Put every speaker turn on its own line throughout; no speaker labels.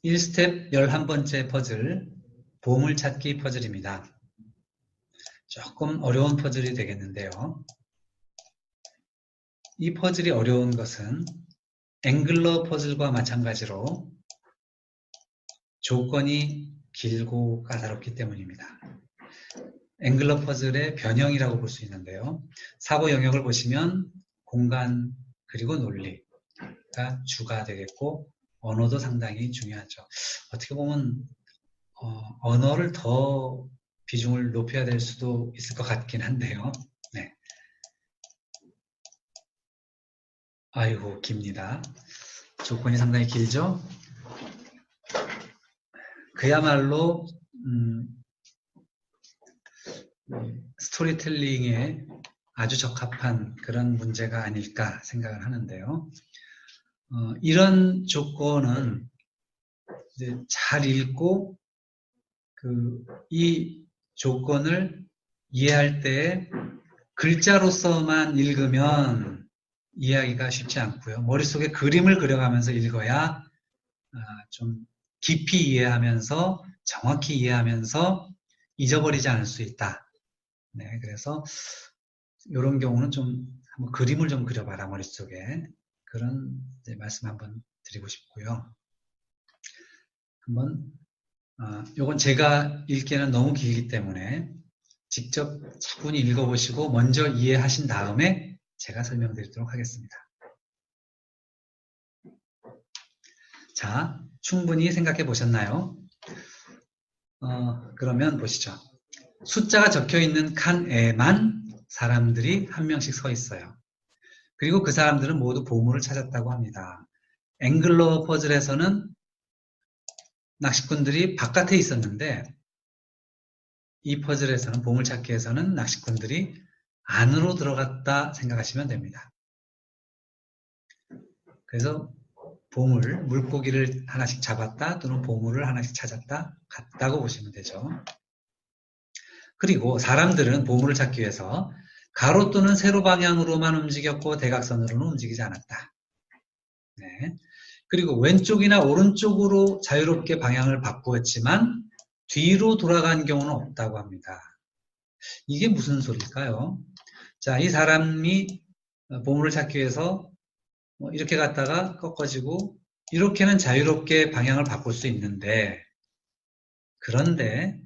1스텝 11번째 퍼즐, 보물찾기 퍼즐입니다. 조금 어려운 퍼즐이 되겠는데요. 이 퍼즐이 어려운 것은 앵글러 퍼즐과 마찬가지로 조건이 길고 까다롭기 때문입니다. 앵글러 퍼즐의 변형이라고 볼 수 있는데요. 사고 영역을 보시면 공간 그리고 논리가 주가 되겠고 언어도 상당히 중요하죠. 어떻게 보면 언어를 더 비중을 높여야 될 수도 있을 것 같긴 한데요. 네. 아이고 깁니다. 조건이 상당히 길죠? 그야말로 스토리텔링에 아주 적합한 그런 문제가 아닐까 생각을 하는데요. 이런 조건은 이제 잘 읽고 이 조건을 이해할 때 글자로서만 읽으면 이해하기가 쉽지 않고요. 머릿속에 그림을 그려가면서 읽어야 좀 깊이 이해하면서 정확히 이해하면서 잊어버리지 않을 수 있다. 네, 그래서 이런 경우는 좀 한번 그림을 좀 그려봐라 머릿속에 그런 말씀 한번 드리고 싶고요. 한번 요건 제가 읽기에는 너무 길기 때문에 직접 차분히 읽어보시고 먼저 이해하신 다음에 제가 설명드리도록 하겠습니다. 자, 충분히 생각해 보셨나요? 그러면 보시죠. 숫자가 적혀있는 칸에만 사람들이 한 명씩 서 있어요. 그리고 그 사람들은 모두 보물을 찾았다고 합니다. 앵글러 퍼즐에서는 낚시꾼들이 바깥에 있었는데 이 퍼즐에서는 보물찾기에서는 낚시꾼들이 안으로 들어갔다 생각하시면 됩니다. 그래서 보물, 물고기를 하나씩 잡았다 또는 보물을 하나씩 찾았다 같다고 보시면 되죠. 그리고 사람들은 보물을 찾기 위해서 가로 또는 세로 방향으로만 움직였고 대각선으로는 움직이지 않았다. 네. 그리고 왼쪽이나 오른쪽으로 자유롭게 방향을 바꾸었지만 뒤로 돌아간 경우는 없다고 합니다. 이게 무슨 소리일까요? 자, 이 사람이 보물을 찾기 위해서 이렇게 갔다가 꺾어지고 이렇게는 자유롭게 방향을 바꿀 수 있는데 그런데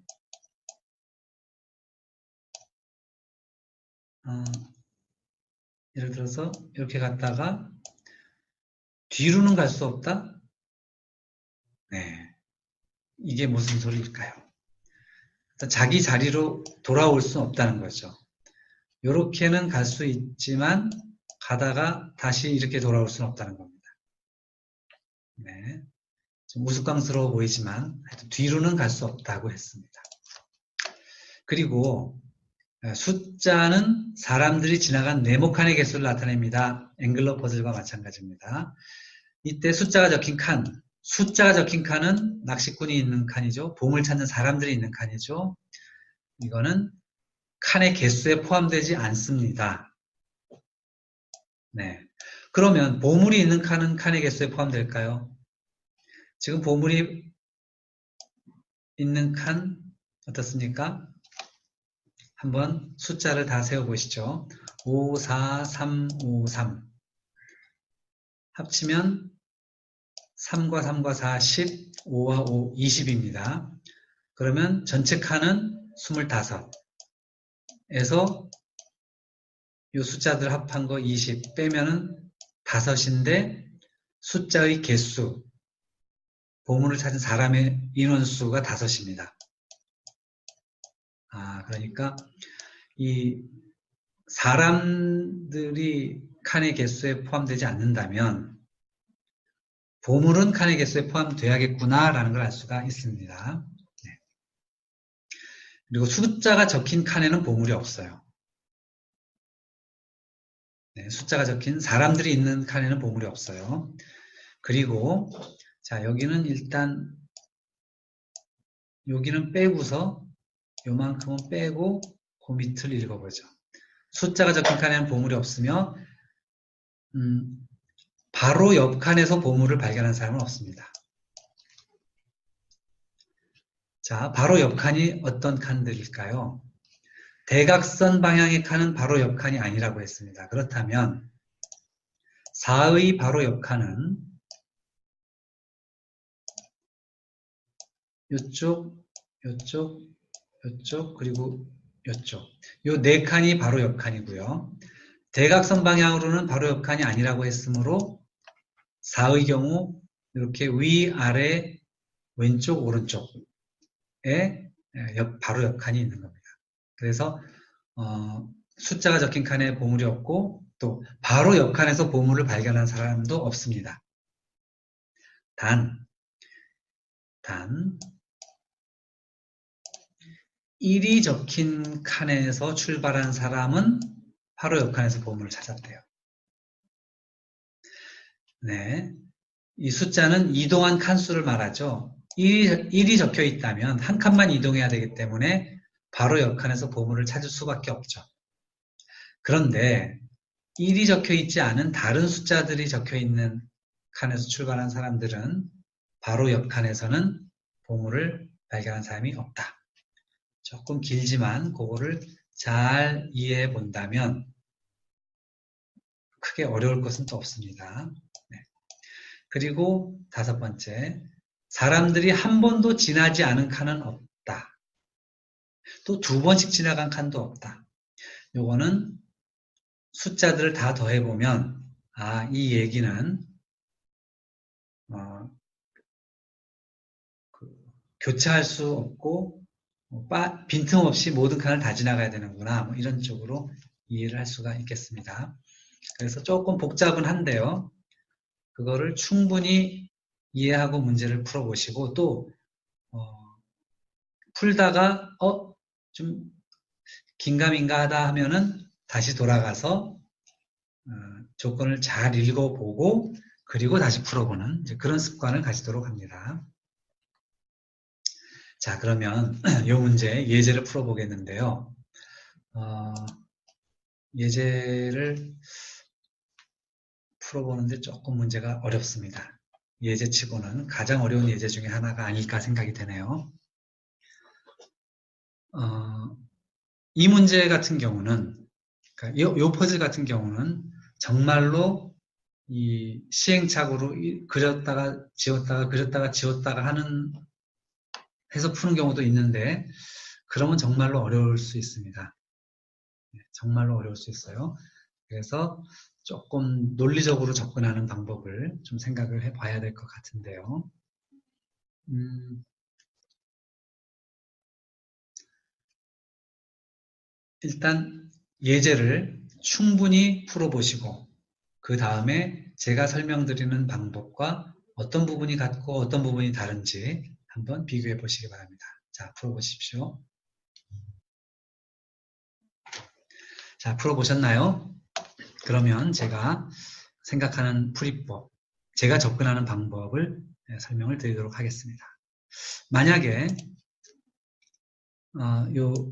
예를 들어서 이렇게 갔다가 뒤로는 갈 수 없다? 네, 이게 무슨 소리일까요? 자기 자리로 돌아올 수 없다는 거죠. 이렇게는 갈 수 있지만 가다가 다시 이렇게 돌아올 수는 없다는 겁니다. 네, 좀 우스꽝스러워 보이지만 뒤로는 갈 수 없다고 했습니다. 그리고 숫자는 사람들이 지나간 네모칸의 개수를 나타냅니다. 앵글러 퍼즐과 마찬가지입니다. 이때 숫자가 적힌 칸은 낚시꾼이 있는 칸이죠. 보물 찾는 사람들이 있는 칸이죠. 이거는 칸의 개수에 포함되지 않습니다. 네. 그러면 보물이 있는 칸은 칸의 개수에 포함될까요? 지금 보물이 있는 칸 어떻습니까? 한번 숫자를 다 세어보시죠. 5, 4, 3, 5, 3 합치면 3과 3과 4, 10, 5와 5, 20입니다. 그러면 전체 칸은 25에서 이 숫자들 합한 거 20 빼면은 5인데 숫자의 개수, 보물을 찾은 사람의 인원수가 5입니다. 그러니까 이 사람들이 칸의 개수에 포함되지 않는다면 보물은 칸의 개수에 포함돼야겠구나라는 걸 알 수가 있습니다. 네. 그리고 숫자가 적힌 칸에는 보물이 없어요. 네, 숫자가 적힌 사람들이 있는 칸에는 보물이 없어요. 그리고 자 여기는 일단 여기는 빼고서 요만큼은 빼고 그 밑을 읽어보죠. 숫자가 적힌 칸에는 보물이 없으며 바로 옆 칸에서 보물을 발견한 사람은 없습니다. 자, 바로 옆 칸이 어떤 칸들일까요? 대각선 방향의 칸은 바로 옆 칸이 아니라고 했습니다. 그렇다면 4의 바로 옆 칸은 요쪽, 요쪽, 요쪽, 그리고 요쪽. 요 네 칸이 바로 옆 칸이고요. 대각선 방향으로는 바로 옆 칸이 아니라고 했으므로 4의 경우 이렇게 위, 아래, 왼쪽, 오른쪽에 바로 옆 칸이 있는 겁니다. 그래서 숫자가 적힌 칸에 보물이 없고 또 바로 옆 칸에서 보물을 발견한 사람도 없습니다. 단 1이 적힌 칸에서 출발한 사람은 바로 옆 칸에서 보물을 찾았대요. 네, 이 숫자는 이동한 칸수를 말하죠. 1이 적혀 있다면 한 칸만 이동해야 되기 때문에 바로 옆 칸에서 보물을 찾을 수밖에 없죠. 그런데 1이 적혀 있지 않은 다른 숫자들이 적혀 있는 칸에서 출발한 사람들은 바로 옆 칸에서는 보물을 발견한 사람이 없다. 조금 길지만 그거를 잘 이해해 본다면 크게 어려울 것은 또 없습니다. 네. 그리고 5번째, 사람들이 한 번도 지나지 않은 칸은 없다. 또 2번씩 지나간 칸도 없다. 요거는 숫자들을 다 더해보면 이 얘기는 교차할 수 없고 빈틈없이 모든 칸을 다 지나가야 되는구나, 뭐 이런 쪽으로 이해를 할 수가 있겠습니다. 그래서 조금 복잡은 한데요. 그거를 충분히 이해하고 문제를 풀어보시고 또 풀다가 좀 긴가민가 하다 하면은 다시 돌아가서 조건을 잘 읽어보고 그리고 다시 풀어보는 그런 습관을 가지도록 합니다. 자, 그러면 이 문제 예제를 풀어보겠는데요. 예제를 풀어보는데 조금 문제가 어렵습니다. 예제치고는 가장 어려운 예제 중에 하나가 아닐까 생각이 되네요. 이 문제 같은 경우는, 그러니까 요 퍼즐 같은 경우는 정말로 이 시행착오로 그렸다가 지웠다가 그렸다가 지웠다가 하는 해서 푸는 경우도 있는데 그러면 정말로 어려울 수 있습니다. 정말로 어려울 수 있어요. 그래서 조금 논리적으로 접근하는 방법을 좀 생각을 해봐야 될 것 같은데요. 일단 예제를 충분히 풀어보시고 그 다음에 제가 설명드리는 방법과 어떤 부분이 같고 어떤 부분이 다른지 한번 비교해 보시기 바랍니다. 자, 풀어보십시오. 자, 풀어보셨나요? 그러면 제가 생각하는 풀이법, 제가 접근하는 방법을 설명을 드리도록 하겠습니다. 만약에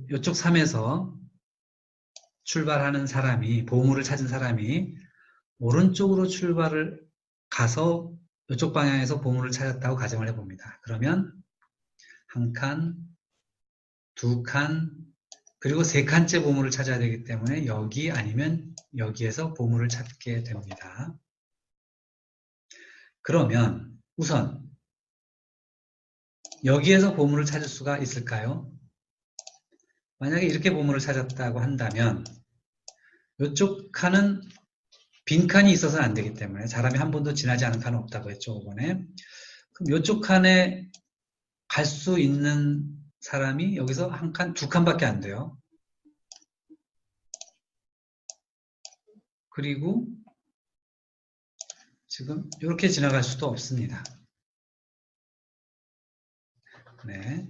요쪽 3에서 출발하는 사람이, 보물을 찾은 사람이 오른쪽으로 출발을 가서 이쪽 방향에서 보물을 찾았다고 가정을 해봅니다. 그러면 한 칸, 2칸, 그리고 3칸째 보물을 찾아야 되기 때문에 여기 아니면 여기에서 보물을 찾게 됩니다. 그러면 우선 여기에서 보물을 찾을 수가 있을까요? 만약에 이렇게 보물을 찾았다고 한다면 이쪽 칸은 빈 칸이 있어서는 안 되기 때문에 사람이 한 번도 지나지 않은 칸은 없다고 했죠, 이번에. 그럼 이쪽 칸에 갈 수 있는 사람이 여기서 한 칸, 2칸밖에 안 돼요. 그리고 지금 이렇게 지나갈 수도 없습니다. 네.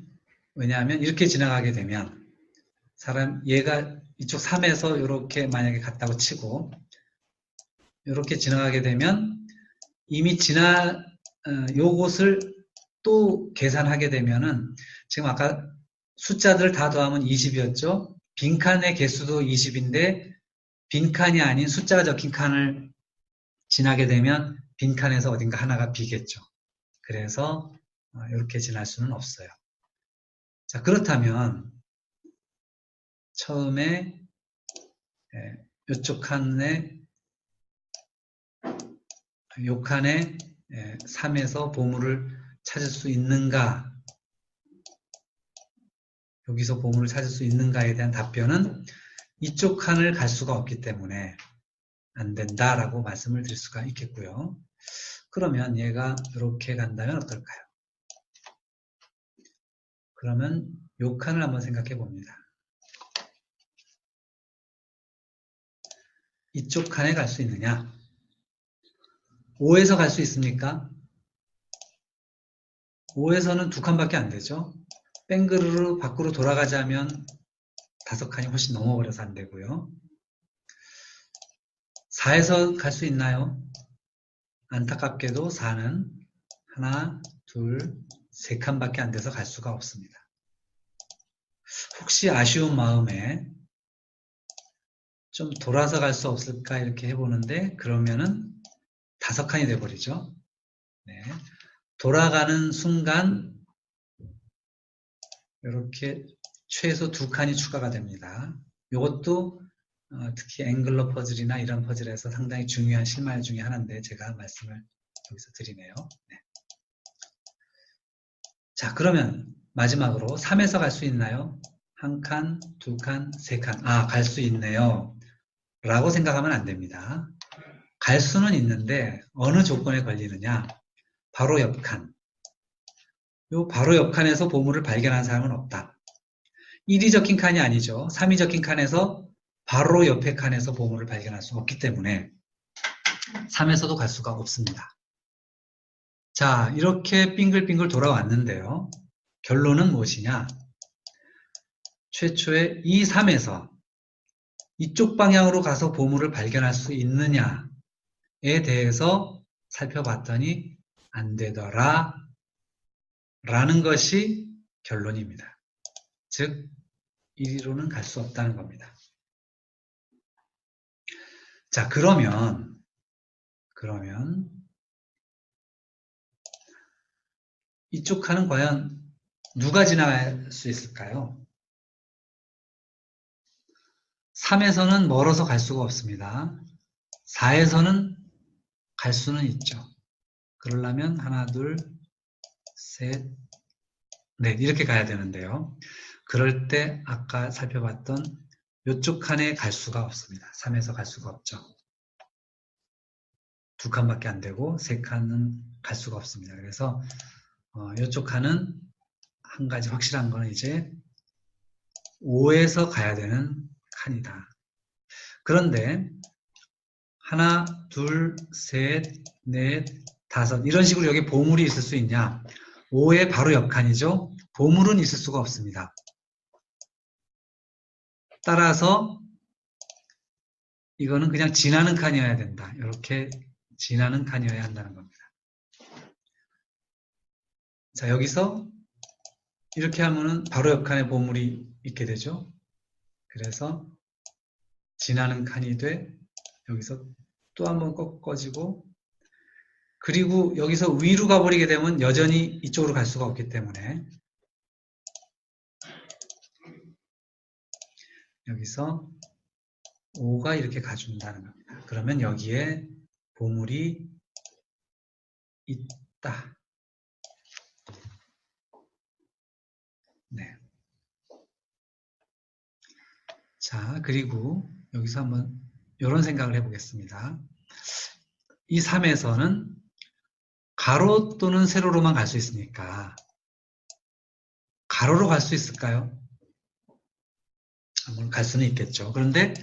왜냐하면 이렇게 지나가게 되면 얘가 이쪽 3에서 이렇게 만약에 갔다고 치고 이렇게 지나가게 되면 이미 요곳을 또 계산하게 되면은 지금 아까 숫자들 다 더하면 20이었죠? 빈칸의 개수도 20인데 빈칸이 아닌 숫자가 적힌 칸을 지나게 되면 빈칸에서 어딘가 하나가 비겠죠. 그래서 이렇게 지날 수는 없어요. 자, 그렇다면 처음에 이쪽 칸에 요 칸에 3에서 보물을 찾을 수 있는가, 여기서 보물을 찾을 수 있는가에 대한 답변은 이쪽 칸을 갈 수가 없기 때문에 안 된다라고 말씀을 드릴 수가 있겠고요. 그러면 얘가 이렇게 간다면 어떨까요? 그러면 요 칸을 한번 생각해 봅니다. 이쪽 칸에 갈 수 있느냐? 5에서 갈 수 있습니까? 5에서는 2칸밖에 안 되죠. 뺑그르르 밖으로 돌아가자면 5칸이 훨씬 넘어버려서 안 되고요. 4에서 갈 수 있나요? 안타깝게도 4는 하나, 둘, 3칸밖에 안 돼서 갈 수가 없습니다. 혹시 아쉬운 마음에 좀 돌아서 갈 수 없을까 이렇게 해보는데 그러면은 5칸이 돼버리죠. 네. 돌아가는 순간 이렇게 최소 2칸이 추가가 됩니다. 이것도 특히 앵글러 퍼즐이나 이런 퍼즐에서 상당히 중요한 실마리 중에 하나인데 제가 말씀을 여기서 드리네요. 네. 자, 그러면 마지막으로 3에서 갈 수 있나요? 1칸, 2칸, 3칸. 아, 갈 수 있네요. 라고 생각하면 안 됩니다. 갈 수는 있는데 어느 조건에 걸리느냐? 바로 옆 칸. 요 바로 옆 칸에서 보물을 발견한 사람은 없다. 1이 적힌 칸이 아니죠. 3이 적힌 칸에서 바로 옆에 칸에서 보물을 발견할 수 없기 때문에 3에서도 갈 수가 없습니다. 자, 이렇게 빙글빙글 돌아왔는데요. 결론은 무엇이냐? 최초에 이 3에서 이쪽 방향으로 가서 보물을 발견할 수 있느냐에 대해서 살펴봤더니 안 되더라 라는 것이 결론입니다. 즉, 이리로는 갈 수 없다는 겁니다. 자, 그러면 이쪽 칸은 과연 누가 지나갈 수 있을까요? 3에서는 멀어서 갈 수가 없습니다. 4에서는 갈 수는 있죠. 그러려면 하나, 둘, 셋, 넷 이렇게 가야 되는데요. 그럴 때 아까 살펴봤던 이쪽 칸에 갈 수가 없습니다. 3에서 갈 수가 없죠. 2칸밖에 안 되고 3칸은 갈 수가 없습니다. 그래서 이쪽 칸은 한 가지 확실한 거는 이제 5에서 가야 되는 칸이다. 그런데 하나, 둘, 셋, 넷, 5 이런 식으로 여기 보물이 있을 수 있냐? 5의 바로 옆 칸이죠. 보물은 있을 수가 없습니다. 따라서 이거는 그냥 지나는 칸이어야 된다. 이렇게 지나는 칸이어야 한다는 겁니다. 자, 여기서 이렇게 하면은 바로 옆 칸에 보물이 있게 되죠. 그래서 지나는 칸이 돼 여기서 또 한번 꺾어지고 그리고 여기서 위로 가버리게 되면 여전히 이쪽으로 갈 수가 없기 때문에 여기서 5가 이렇게 가준다는 겁니다. 그러면 여기에 보물이 있다. 네. 자, 그리고 여기서 한번 이런 생각을 해보겠습니다. 이 3에서는 가로 또는 세로로만 갈 수 있으니까 가로로 갈 수 있을까요? 물론 갈 수는 있겠죠. 그런데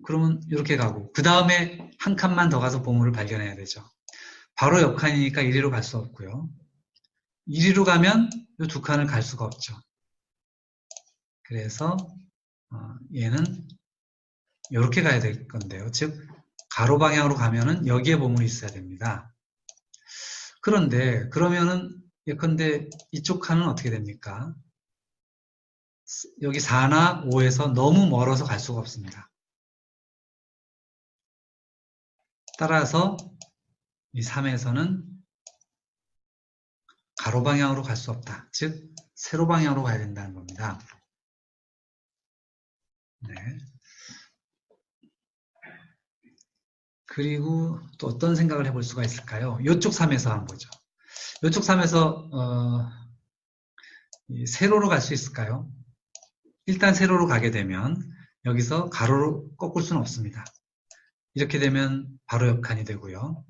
그러면 이렇게 가고 그 다음에 한 칸만 더 가서 보물을 발견해야 되죠. 바로 옆 칸이니까 이리로 갈 수 없고요. 이리로 가면 이 2칸을 갈 수가 없죠. 그래서 얘는 이렇게 가야 될 건데요. 즉 가로 방향으로 가면은 여기에 보물이 있어야 됩니다. 그런데 그러면은 예컨대 이쪽 칸은 어떻게 됩니까? 여기 4나 5에서 너무 멀어서 갈 수가 없습니다. 따라서 이 3에서는 가로 방향으로 갈 수 없다. 즉 세로 방향으로 가야 된다는 겁니다. 네. 그리고 또 어떤 생각을 해볼 수가 있을까요? 이쪽 3에서 한번 보죠. 이쪽 3에서 세로로 갈 수 있을까요? 일단 세로로 가게 되면 여기서 가로로 꺾을 수는 없습니다. 이렇게 되면 바로 옆칸이 되고요.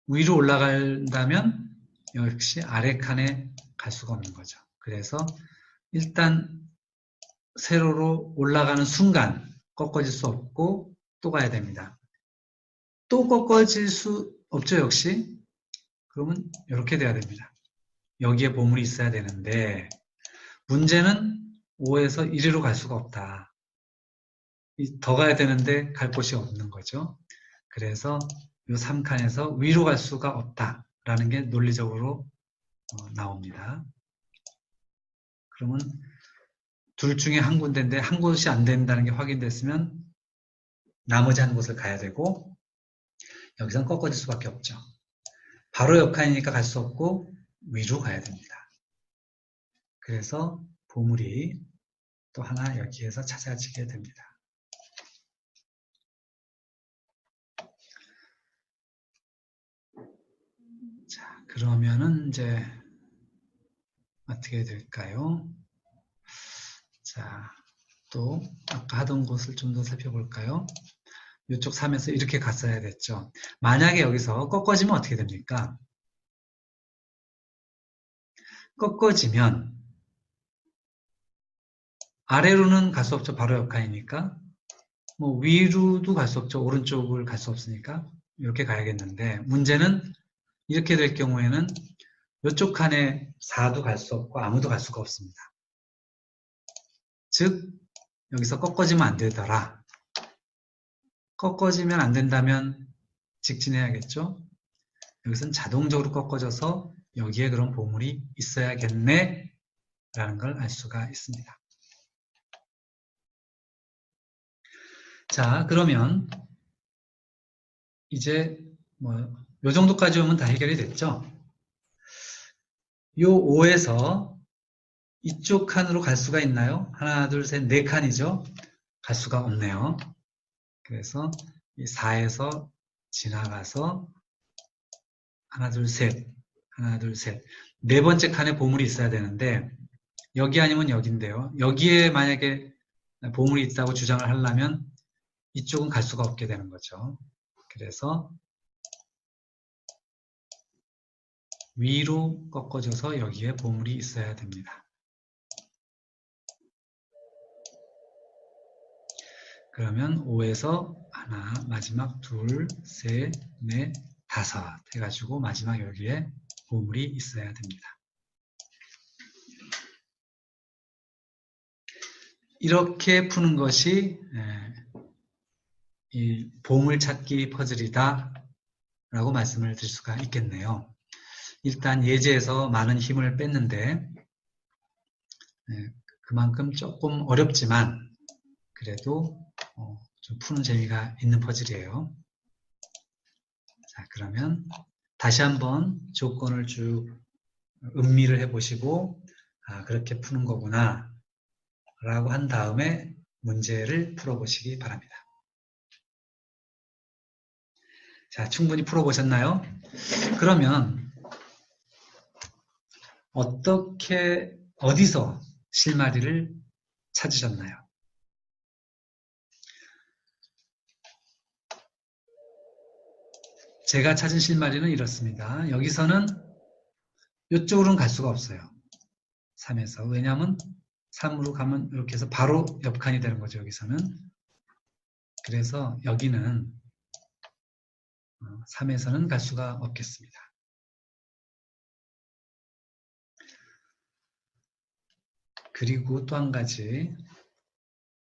위로 올라간다면 역시 아래 칸에 갈 수가 없는 거죠. 그래서 일단 세로로 올라가는 순간 꺾어질 수 없고 또 가야 됩니다. 또 꺾어질 수 없죠, 역시. 그러면 이렇게 돼야 됩니다. 여기에 보물이 있어야 되는데 문제는 5에서 1위로 갈 수가 없다. 더 가야 되는데 갈 곳이 없는 거죠. 그래서 이 3칸에서 위로 갈 수가 없다라는 게 논리적으로 나옵니다. 그러면 둘 중에 한 군데인데 한 곳이 안 된다는 게 확인됐으면 나머지 한 곳을 가야 되고 여기선 꺾어질 수밖에 없죠. 바로 옆칸이니까 갈 수 없고 위로 가야 됩니다. 그래서 보물이 또 하나 여기에서 찾아지게 됩니다. 자, 그러면은 이제 어떻게 될까요? 자, 또 아까 하던 곳을 좀 더 살펴볼까요? 이쪽 3에서 이렇게 갔어야 됐죠. 만약에 여기서 꺾어지면 어떻게 됩니까? 꺾어지면 아래로는 갈 수 없죠. 바로 옆칸이니까. 뭐 위로도 갈 수 없죠. 오른쪽을 갈 수 없으니까. 이렇게 가야겠는데 문제는 이렇게 될 경우에는 이쪽 칸에 4도 갈 수 없고 아무도 갈 수가 없습니다. 즉 여기서 꺾어지면 안 되더라. 꺾어지면 안 된다면 직진해야겠죠. 여기서는 자동적으로 꺾어져서 여기에 그런 보물이 있어야겠네 라는 걸 알 수가 있습니다. 자, 그러면 이제 요 정도까지 오면 다 해결이 됐죠. 요 5에서 이쪽 칸으로 갈 수가 있나요? 하나, 둘, 셋, 네 칸이죠. 갈 수가 없네요. 그래서 이 4에서 지나가서 하나, 둘, 셋, 하나, 둘, 셋. 네 번째 칸에 보물이 있어야 되는데 여기 아니면 여기인데요. 여기에 만약에 보물이 있다고 주장을 하려면 이쪽은 갈 수가 없게 되는 거죠. 그래서 위로 꺾어져서 여기에 보물이 있어야 됩니다. 그러면 5에서 하나, 마지막 둘, 셋, 넷, 다섯 해가지고 마지막 여기에 보물이 있어야 됩니다. 이렇게 푸는 것이 이 보물찾기 퍼즐이다 라고 말씀을 드릴 수가 있겠네요. 일단 예제에서 많은 힘을 뺐는데 그만큼 조금 어렵지만 그래도 좀 푸는 재미가 있는 퍼즐이에요. 자, 그러면 다시 한번 조건을 쭉 음미를 해보시고 그렇게 푸는 거구나 라고 한 다음에 문제를 풀어보시기 바랍니다. 자, 충분히 풀어보셨나요? 그러면 어디서 실마리를 찾으셨나요? 제가 찾은 실마리는 이렇습니다. 여기서는 이쪽으로는 갈 수가 없어요. 3에서. 왜냐하면 3으로 가면 이렇게 해서 바로 옆칸이 되는 거죠. 여기서는. 그래서 여기는 3에서는 갈 수가 없겠습니다. 그리고 또 한 가지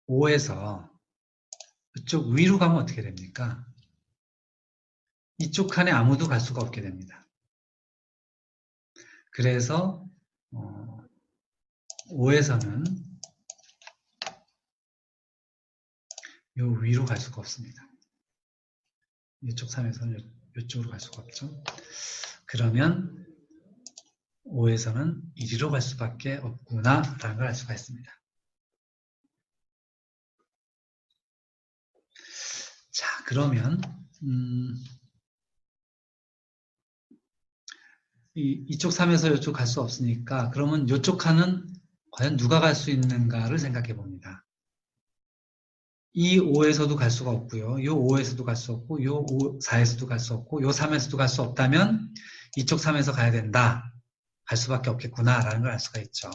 5에서 이쪽 위로 가면 어떻게 됩니까? 이쪽 칸에 아무도 갈 수가 없게 됩니다. 그래서 5에서는 요 위로 갈 수가 없습니다. 이쪽 3에서는 이쪽으로 갈 수가 없죠. 그러면 5에서는 이리로 갈 수밖에 없구나 라는 걸 알 수가 있습니다. 자, 그러면 이쪽 3에서 이쪽 갈 수 없으니까 그러면 이쪽 칸은 과연 누가 갈 수 있는가를 생각해 봅니다. 이 5에서도 갈 수가 없고요. 이 5에서도 갈 수 없고 이 4에서도 갈 수 없고 이 3에서도 갈 수 없다면 이쪽 3에서 가야 된다. 갈 수밖에 없겠구나 라는 걸 알 수가 있죠.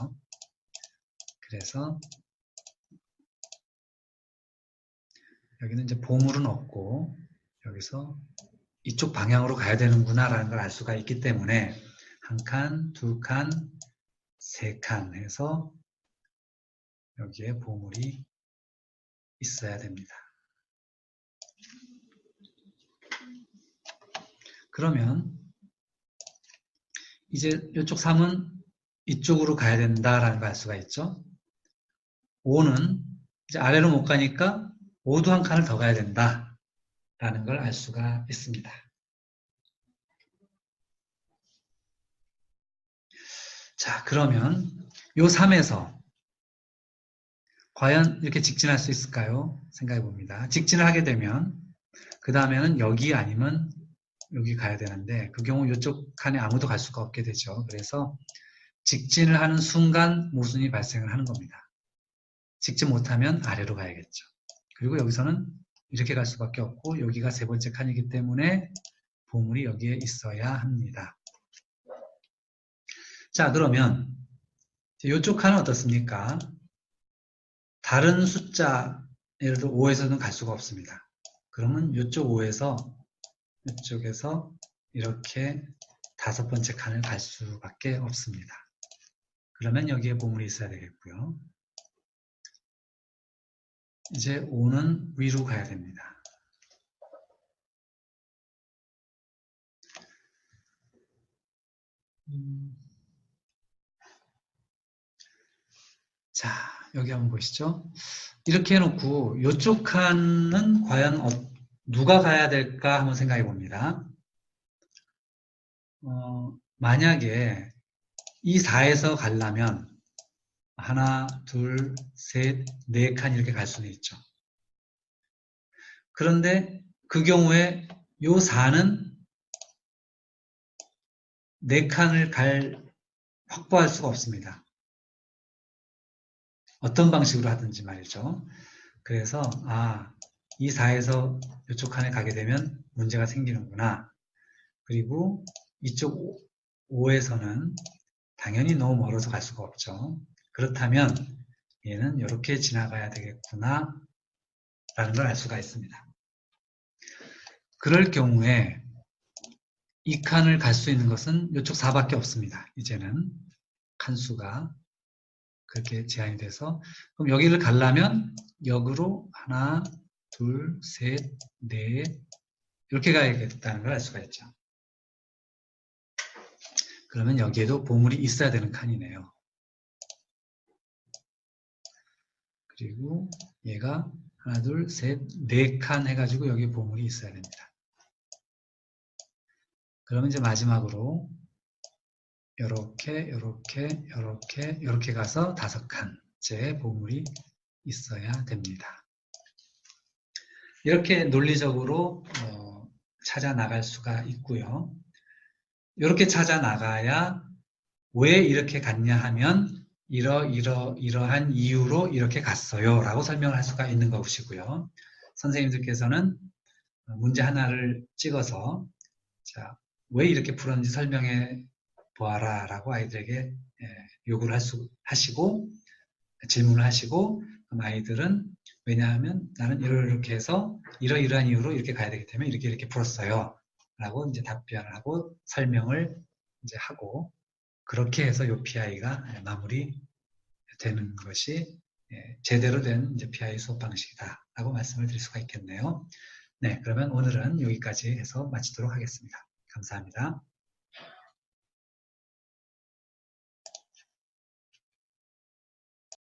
그래서 여기는 이제 보물은 없고 여기서 이쪽 방향으로 가야 되는구나 라는 걸 알 수가 있기 때문에 한 칸, 두 칸, 세 칸 해서 여기에 보물이 있어야 됩니다. 그러면 이제 이쪽 3은 이쪽으로 가야 된다라는 걸 알 수가 있죠. 5는 이제 아래로 못 가니까 5도 한 칸을 더 가야 된다라는 걸 알 수가 있습니다. 자, 그러면 요 3에서 과연 이렇게 직진할 수 있을까요? 생각해 봅니다. 직진을 하게 되면 그 다음에는 여기 아니면 여기 가야 되는데 그 경우 이쪽 칸에 아무도 갈 수가 없게 되죠. 그래서 직진을 하는 순간 모순이 발생을 하는 겁니다. 직진 못하면 아래로 가야겠죠. 그리고 여기서는 이렇게 갈 수밖에 없고 여기가 세 번째 칸이기 때문에 보물이 여기에 있어야 합니다. 자, 그러면 이쪽 칸은 어떻습니까? 다른 숫자, 예를 들어 5에서는 갈 수가 없습니다. 그러면 이쪽 5에서 이쪽에서 이렇게 다섯 번째 칸을 갈 수밖에 없습니다. 그러면 여기에 보물이 있어야 되겠고요. 이제 5는 위로 가야 됩니다. 자, 여기 한번 보시죠. 이렇게 해놓고 이쪽 칸은 과연 누가 가야 될까 한번 생각해 봅니다. 만약에 이 4에서 가려면 하나, 둘, 셋, 네 칸 이렇게 갈 수는 있죠. 그런데 그 경우에 이 4는 네 칸을 확보할 수가 없습니다. 어떤 방식으로 하든지 말이죠. 그래서 이 4에서 이쪽 칸에 가게 되면 문제가 생기는구나. 그리고 이쪽 5에서는 당연히 너무 멀어서 갈 수가 없죠. 그렇다면 얘는 이렇게 지나가야 되겠구나 라는 걸 알 수가 있습니다. 그럴 경우에 이 칸을 갈 수 있는 것은 이쪽 4밖에 없습니다. 이제는 칸수가 그렇게 제한이 돼서 그럼 여기를 가려면 역으로 하나, 둘, 셋, 넷 이렇게 가야겠다는 걸 알 수가 있죠. 그러면 여기에도 보물이 있어야 되는 칸이네요. 그리고 얘가 하나, 둘, 셋, 네 칸 해가지고 여기에 보물이 있어야 됩니다. 그러면 이제 마지막으로 이렇게 가서 다섯 칸째 보물이 있어야 됩니다. 이렇게 논리적으로 찾아 나갈 수가 있고요. 이렇게 찾아 나가야 왜 이렇게 갔냐 하면 이러한 이유로 이렇게 갔어요 라고 설명을 할 수가 있는 것이고요. 선생님들께서는 문제 하나를 찍어서 왜 이렇게 풀었는지 설명해 보아라 라고 아이들에게 요구를 하시고 질문을 하시고 그럼 아이들은 왜냐하면 나는 이렇게 해서 이러이러한 이유로 이렇게 가야 되기 때문에 이렇게 풀었어요 라고 이제 답변을 하고 설명을 이제 하고 그렇게 해서 요 PI가 마무리 되는 것이 제대로 된 이제 PI 수업 방식이다 라고 말씀을 드릴 수가 있겠네요. 네, 그러면 오늘은 여기까지 해서 마치도록 하겠습니다. 감사합니다.